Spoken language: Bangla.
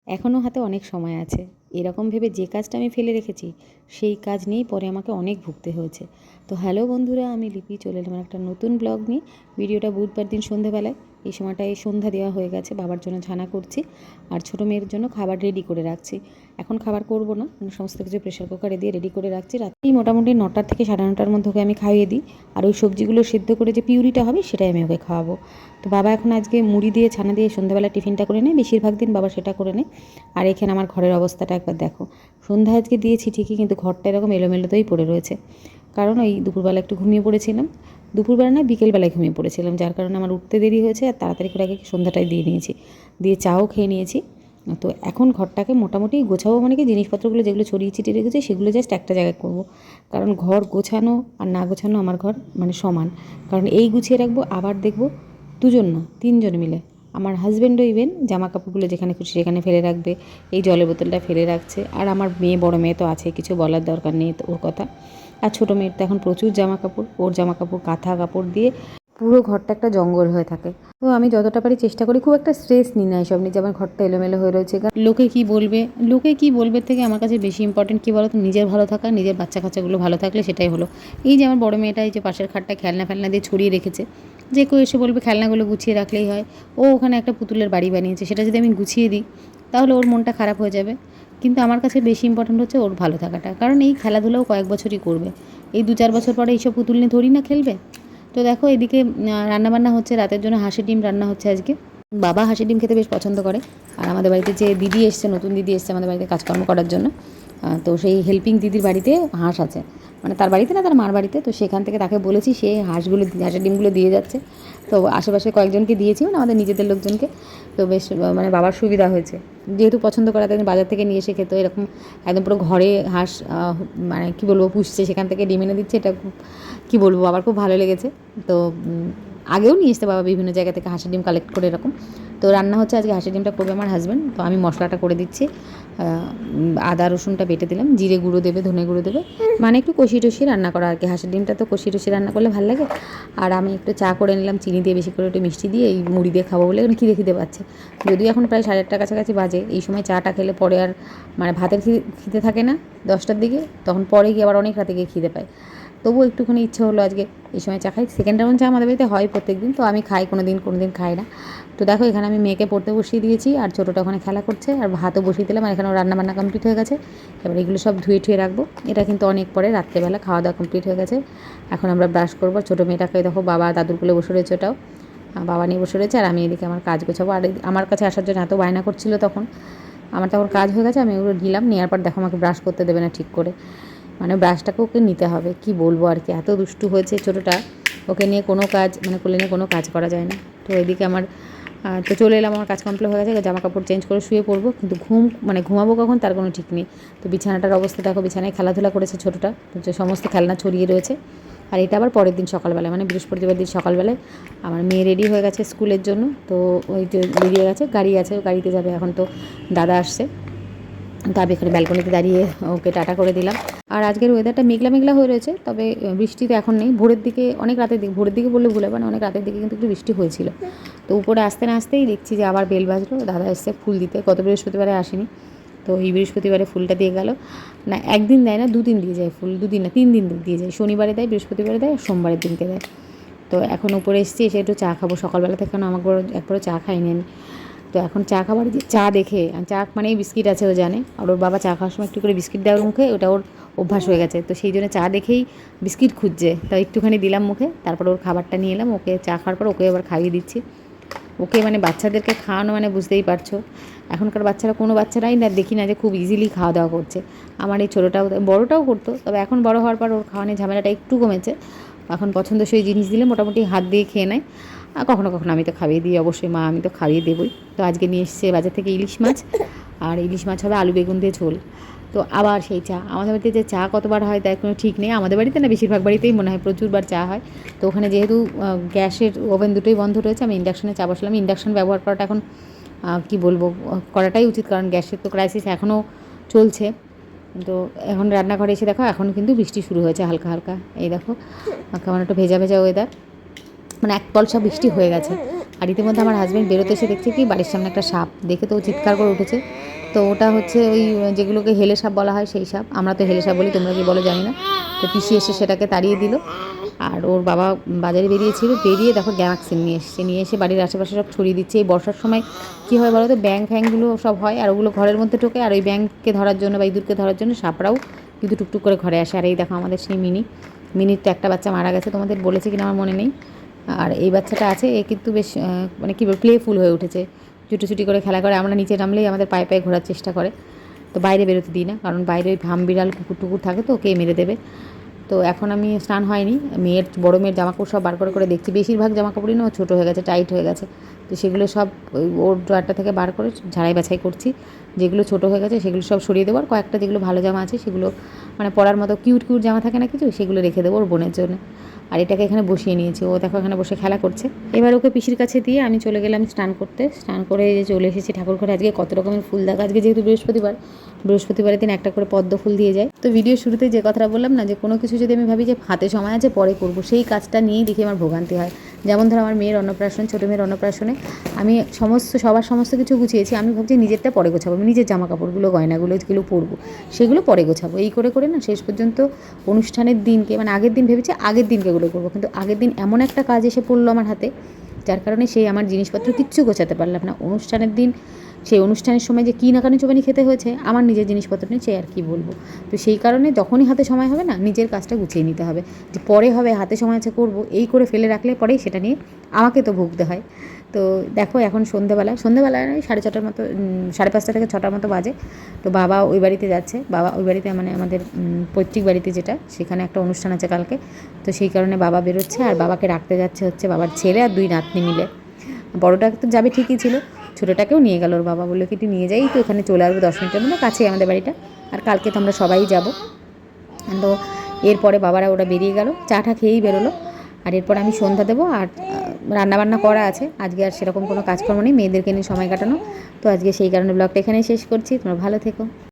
এখনও হাতে অনেক সময় আছে, এরকম ভেবে যে কাজটা আমি ফেলে রেখেছি সেই কাজ নিয়েই পরে আমাকে অনেক ভুগতে হয়েছে। তো হ্যালো বন্ধুরা, আমি লিপি চলে এলাম একটা নতুন ব্লগ নিয়ে। ভিডিওটা বুধবার দিন সন্ধেবেলায়, এই সময়টায় সন্ধ্যা দেওয়া হয়ে গেছে, বাবার জন্য ছানা করছি আর ছোটো মেয়ের জন্য খাবার রেডি করে রাখছি। এখন খাবার করব না, সমস্ত কিছু প্রেশার কুকারে দিয়ে রেডি করে রাখছি। রাত্রি মোটামুটি 9টা থেকে 9:30টার মধ্যে ওকে আমি খাইয়ে দিই, আর ওই সবজিগুলো সেদ্ধ করে যে পিউরিটা হবে সেটাই আমি ওকে খাওয়াবো। তো বাবা এখন আজকে মুড়ি দিয়ে ছানা দিয়ে সন্ধ্যাবেলা টিফিনটা করে নেয়, বেশিরভাগ দিন বাবা সেটা করে নেয়। আর এখানে আমার ঘরের অবস্থাটা একবার দেখো, সন্ধ্যা আজকে দিয়েছি ঠিকই, কিন্তু ঘরটা এরকম এলোমেলোতেই পড়ে রয়েছে। কারণ ওই দুপুরবেলা একটু ঘুমিয়ে পড়েছিলাম, দুপুরবেলা না বিকেলবেলায় ঘুমিয়ে পড়েছিলাম, যার কারণে আমার উঠতে দেরি হয়েছে। আর তাড়াতাড়ি করে আগে সন্ধ্যাটাই দিয়ে নিয়েছি, দিয়ে চাও খেয়ে নিয়েছি। তো এখন ঘরটাকে মোটামুটি গোছাবো, মানে কি জিনিসপত্রগুলো যেগুলো ছড়িয়ে ছিটিয়ে রেখেছে সেগুলো জাস্ট একটা জায়গায় করবো। কারণ ঘর গোছানো আর না গোছানো আমার ঘর মানে সমান। কারণ এই গুছিয়ে রাখবো, আবার দেখবো দুজন না তিনজন মিলে আমার হাজব্যান্ডও ইভেন জামা কাপড়গুলো যেখানে খুশি সেখানে ফেলে রাখবে, এই জলের বোতলটা ফেলে রাখছে। আর আমার মেয়ে, বড় মেয়ে তো আছে, কিছু বলার দরকার নেই তো ওর কথা। আর ছোটো মেয়ের তো এখন প্রচুর জামা কাপড়, ওর জামা কাপড় কাঁথা কাপড় দিয়ে পুরো ঘরটা একটা জঙ্গল হয়ে থাকে। তো আমি যতটা পারি চেষ্টা করি খুব একটা স্ট্রেস নিই না এসব নিয়ে, যে আমার ঘরটা এলোমেলো হয়ে রয়েছে। লোকে কি বলবে, লোকে কি বলবে থেকে আমার কাছে বেশি ইম্পর্টেন্ট কী বলো তো, নিজের ভালো থাকা, নিজের বাচ্চা কাচ্চাগুলো ভালো থাকলে সেটাই হলো। এই যে আমার বড় মেয়েটা এই যে পাশের খাটটা খেলনা ফেলনা দিয়ে ছড়িয়ে রেখেছে, যে কেউ এসে বলবে খেলনাগুলো গুছিয়ে রাখলেই হয়। ও ওখানে একটা পুতুলের বাড়ি বানিয়েছে, সেটা যদি আমি গুছিয়ে দিই তাহলে ওর মনটা খারাপ হয়ে যাবে। কিন্তু আমার কাছে বেশি ইম্পর্টেন্ট হচ্ছে ওর ভালো থাকাটা, কারণ এই খেলাধুলাও কয়েক বছরই করবে, এই 2-4 বছর পরে এইসব পুতুল নিয়ে থোড়ি না খেলবে। তো দেখো এদিকে রান্নাবান্না হচ্ছে, রাতের জন্য হাঁসের ডিম রান্না হচ্ছে আজকে। বাবা হাঁসের ডিম খেতে বেশ পছন্দ করে। আর আমাদের বাড়িতে যে দিদি এসছে, নতুন দিদি এসছে আমাদের বাড়িতে কাজকর্ম করার জন্য, তো সেই হেল্পিং দিদির বাড়িতে হাঁস আছে, মানে তার বাড়িতে না, তার মার বাড়িতে। তো সেখান থেকে তাকে বলেছি, সে হাঁসের ডিমগুলো দিয়ে যাচ্ছে। তো আশেপাশে কয়েকজনকে দিয়েছি, মানে আমাদের নিজেদের লোকজনকে। তো বেশ মানে বাবার সুবিধা হয়েছে, যেহেতু পছন্দ করা, তাদের বাজার থেকে নিয়ে এসে খেতে এরকম একদম পুরো ঘরে হাঁস মানে কী বলবো পুষছে, সেখান থেকে ডিম এনে দিচ্ছে। এটা কী বলবো, আবার খুব ভালো লেগেছে। তো আগেও নিয়ে আসতে বাবা বিভিন্ন জায়গা থেকে হাঁসের ডিম কালেক্ট করে এরকম। তো রান্না হচ্ছে আজকে, হাঁসের ডিমটা করবে আমার হাজব্যান্ড। তো আমি মশলাটা করে দিচ্ছি, আদা রসুনটা বেটে দিলাম, জিরে গুঁড়ো দেবে, ধনে গুঁড়ো দেবে, মানে একটু কষি টষি রান্না করা আর কি। হাঁসের ডিমটা তো কষি টষি রান্না করলে ভালো লাগে। আর আমি একটু চা করে নিলাম চিনি দিয়ে, বেশি করে একটু মিষ্টি দিয়ে, এই মুড়ি দিয়ে খাবো বলে খিদে খিদে পাচ্ছে। যদিও এখন প্রায় 8:30 কাছাকাছি বাজে, এই সময় চাটা খেলে পরে আর মানে ভাতের খিদে থাকে না 10টার দিকে, তখন পরে গিয়ে আবার অনেক রাতে গিয়ে খিদে পায়। তবুও একটুখানি ইচ্ছে হলো আজকে এই সময় চা খাই। সেকেন্ড রাউন্ড চা আমাদের বাড়িতে হয় প্রত্যেক দিন, তো আমি খাই, কোনো দিন খাই না। তো দেখো এখানে আমি মেয়েকে পড়তে বসিয়ে দিয়েছি, আর ছোটোটা ওখানে খেলা করছে, আর ভাতও বসিয়ে দিলাম। আর এখানেও রান্নাবান্না কমপ্লিট হয়ে গেছে। এবার এগুলো সব ধুয়ে ঠুয়ে রাখবো। এটা কিন্তু অনেক পরে, রাত্রেবেলা খাওয়া দাওয়া কমপ্লিট হয়ে গেছে। এখন আমরা ব্রাশ করবো। ছোটো মেয়েটাকে দেখো বাবা দাদুর কোলে বসে রয়েছে, ওটাও বাবা নিয়ে বসে রয়েছে। আর আমি এদিকে আমার কাজ গোছাবো। আর আমার কাছে আসার জন্য এত বায়না করছিল, তখন আমার তখন কাজ হয়ে গেছে, আমি ওগুলো নিলাম। নেওয়ার পর দেখো আমাকে ব্রাশ করতে দেবে না ঠিক করে, মানে ব্রাশটাকে ওকে নিতে হবে, কি বলবো আর কি, এত দুষ্টু হয়েছে ছোটোটা। ওকে নিয়ে কোনো কাজ, মানে কোলে নিয়ে কোনো কাজ করা যায় না। তো এদিকে আমার তো চলে এলাম, আমার কাজ কমপ্লিট হয়ে গেছে, জামা কাপড় চেঞ্জ করে শুয়ে পড়বো। কিন্তু মানে ঘুমাবো কখন তার কোনো ঠিক নেই। তো বিছানাটার অবস্থা দেখো, বিছানায় খেলাধুলা করেছে ছোটোটা, তো সমস্ত খেলনা ছড়িয়ে রয়েছে। আর এটা আবার পরের দিন সকালবেলায়, মানে বৃহস্পতিবার দিন সকালবেলায় আমার মেয়ে রেডি হয়ে গেছে স্কুলের জন্য। তো ওই যে বেরিয়ে গেছে, গাড়ি আছে, গাড়িতে যাবে এখন। তো দাদা আসছে, তো আমি এখানে ব্যালকনিতে দাঁড়িয়ে ওকে টাটা করে দিলাম। আর আজকের ওয়েদারটা মেঘলা মেঘলা হয়ে রয়েছে, তবে বৃষ্টি তো এখন নেই। ভোরের দিকে, অনেক রাতের দিকে, ভোরের দিকে বললে ভুল হবে না, অনেক রাতের দিকে কিন্তু একটু বৃষ্টি হয়েছিল। তো উপরে আসতে না আসতেই দেখছি যে আবার বেল বাজলো, দাদা এসছে ফুল দিতে। গত বৃহস্পতিবারে আসেনি, তো এই বৃহস্পতিবারে ফুলটা দিয়ে গেল। না একদিন দেয় না, 2 দিন দিয়ে যায় ফুল, 2 দিন না 3 দিন দিয়ে যায়। শনিবারে দেয়, বৃহস্পতিবারে দেয়, আর সোমবারের দিনকে দেয়। তো এখন উপরে এসেছি, এসে একটু চা খাবো। সকালবেলা থেকে আমাকে একবারও চা খাইনি আমি। তো এখন চা খাবার যে চা দেখে, চা মানেই বিস্কিট আছে ও জানে, আর ওর বাবা চা খাওয়ার সময় একটু করে বিস্কিট দেওয়ার মুখে, ওটা ওর অভ্যাস হয়ে গেছে। তো সেই জন্য চা দেখেই বিস্কিট খুঁজছে, তাই একটুখানি দিলাম মুখে। তারপর ওর খাবারটা নিয়ে এলাম, ওকে চা খাওয়ার পর ওকে আবার খাইয়ে দিচ্ছি। ওকে মানে বাচ্চাদেরকে খাওয়ানো মানে বুঝতেই পারছো, এখনকার বাচ্চারা, কোনো বাচ্চারাই না দেখি না যে খুব ইজিলি খাওয়া দাওয়া করছে। আমার এই ছোটোটাও, বড়োটাও করতো, তবে এখন বড়ো হওয়ার পর ওর খাওয়ানোর ঝামেলাটা একটু কমেছে। এখন পছন্দসই জিনিস দিলে মোটামুটি হাত দিয়ে খেয়ে নেয়। আর কখনো কখনো আমি তো খাইয়ে দিই, অবশ্যই মা, আমি তো খাইয়ে দেবই। তো আজকে নিয়ে এসছে বাজার থেকে ইলিশ মাছ, আর ইলিশ মাছ হবে আলু বেগুন দিয়ে ঝোল। তো আবার সেই চা, আমাদের বাড়িতে যে চা কতবার হয় তার কোনো ঠিক নেই। আমাদের বাড়িতে না, বেশিরভাগ বাড়িতেই মনে হয় প্রচুরবার চা হয়। তো ওখানে যেহেতু গ্যাসের ওভেন দুটোই বন্ধ রয়েছে, আমি ইন্ডাকশনে চা বসালাম। ইন্ডাকশন ব্যবহার করাটা এখন কী বলবো, করাটাই উচিত, কারণ গ্যাসের তো ক্রাইসিস এখনও চলছে। তো এখন রান্নাঘরে এসে দেখো, এখন কিন্তু বৃষ্টি শুরু হয়েছে হালকা হালকা। এই দেখো কেমন একটা ভেজা ভেজা ওয়েদার, মানে এক পলসা বৃষ্টি হয়ে গেছে। আর ইতিমধ্যে আমার হাজব্যান্ড বেরোতে এসে দেখছে কি, বাড়ির সামনে একটা সাপ, দেখে তো ও চিৎকার করে উঠেছে। তো ওটা হচ্ছে ওই যেগুলোকে হেলে সাপ বলা হয় সেই সাপ, আমরা তো হেলে সাপ বলি, তোমরা কি বলো জানি না। তো পিসি এসে সেটাকে তাড়িয়ে দিল। আর ওর বাবা বাজারে বেরিয়েছিল, বেরিয়ে দেখো গ্যামাক্সিন নিয়ে এসে বাড়ির আশেপাশে সব ছড়িয়ে দিচ্ছে। এই বর্ষার সময় কী হয় বলো তো, ব্যাঙ ফ্যাংগুলো সব হয়, আর ওগুলো ঘরের মধ্যে ঢোকে, আর ওই ব্যাঙকে ধরার জন্য বা ইঁদুরকে ধরার জন্য সাপড়াও কিন্তু টুকটুক করে ঘরে আসে। আর এই দেখো আমাদের সেই মিনির তো একটা বাচ্চা মারা গেছে, তোমাদের বলেছে কিনা আমার মনে নেই। আর এই বাচ্চাটা আছে, এ কিন্তু বেশ মানে কী বল, প্লেফুল হয়ে উঠেছে, ছুটোছুটি করে খেলা করে, আমরা নিচে নামলেই আমাদের পায়ে পায়ে ঘোরার চেষ্টা করে। তো বাইরে বেরোতে দিই না, কারণ বাইরে ওই ভাম বিড়াল কুকুর টুকুর থাকে তো কে মেরে দেবে। তো এখন আমি স্নান হয়নি, বড়ো মেয়ের জামাকাপড় সব বার করে দেখছি, বেশিরভাগ জামাকাপড়ই না ছোটো হয়ে গেছে, টাইট হয়ে গেছে। তো সেগুলো সব ওর ড্রয়ারটা থেকে বার করে ঝাড়াই বাছাই করছি, যেগুলো ছোটো হয়ে গেছে সেগুলো সব সরিয়ে দেবো, আর কয়েকটা যেগুলো ভালো জামা আছে সেগুলো মানে পরার মতো কিউট জামা থাকে না কিছু, সেগুলো রেখে দেবো ওর বোনের জন্য। আর এটাকে এখানে বসিয়ে নিয়েছি, ও দেখো এখানে বসে খেলা করছে। এবার ওকে পিসির কাছে দিয়ে আমি চলে গেলাম স্নান করতে। স্নান করে চলে এসেছি ঠাকুর ঘরে। আজকে কত রকমের ফুল দেখা, আজকে যেহেতু বৃহস্পতিবারের দিন একটা করে পদ্ম ফুল দিয়ে যায়। তো ভিডিও শুরুতে যে কথাটা বললাম না, যে কোনো কিছু যদি আমি ভাবি যে হাতে সময় আছে পরে করব, সেই কাজটা নিয়েই দেখি আমার ভোগান্তি হয়। যেমন ধরো আমার মেয়ের অন্নপ্রাশন, ছোটো মেয়ের অন্নপ্রাশনে আমি সবার সমস্ত কিছু গুছিয়েছি, আমি ভাবছি নিজেরটা পরে গোছাবো, আমি নিজের জামা কাপড়গুলো গয়নাগুলো যেগুলো পরবো সেগুলো পরে গোছাবো, এই করে না শেষ পর্যন্ত অনুষ্ঠানের দিনকে মানে আগের দিন ভেবেছি আগের দিনকে এগুলো করবো, কিন্তু আগের দিন এমন একটা কাজ এসে পড়লো আমার হাতে, যার কারণে সেই আমার জিনিসপত্র কিচ্ছু গোছাতে পারলাম না। অনুষ্ঠানের দিন সেই অনুষ্ঠানের সময় যে কী নাকানি চোবানি খেতে হয়েছে আমার নিজের জিনিসপত্র নিয়ে, সে আর কি বলবো। তো সেই কারণে যখনই হাতে সময় হবে না, নিজের কাজটা গুছিয়ে নিতে হবে, যে পরে হবে হাতে সময় আছে করবো, এই করে ফেলে রাখলে পরেই সেটা নিয়ে আমাকে তো ভুগতে হয়। তো দেখো এখন সন্ধেবেলায় 4:30 মতো, 5:30 থেকে 6টার মতো বাজে। তো বাবা ওই বাড়িতে যাচ্ছে, বাবা ওই বাড়িতে মানে আমাদের পৈতৃক বাড়িতে যেটা, সেখানে একটা অনুষ্ঠান আছে কালকে। তো সেই কারণে বাবা বেরোচ্ছে, আর বাবাকে রাখতে যাচ্ছে হচ্ছে বাবার ছেলে আর 2 নাতনি মিলে। বড়োটা তো যাবে ঠিকই ছিল, ছোটোটাকেও নিয়ে গেল ওর বাবা, বললো কি তুই নিয়ে যাই, তো এখানে চলে আসবো 10 মিনিটের মধ্যে, কাছেই আমাদের বাড়িটা, আর কালকে তো আমরা সবাই যাবো। তো এরপরে বাবারা ওরা বেরিয়ে গেল, চাটা খেয়েই বেরোলো। আর এরপর আমি সন্ধ্যা দেবো, আর রান্নাবান্না করা আছে, আজকে আর সেরকম কোনো কাজকর্ম নেই, মেয়েদেরকে নিয়ে সময় কাটানো। তো আজকে সেই কারণে ব্লগটা এখানেই শেষ করছি, তোমরা ভালো থেকো।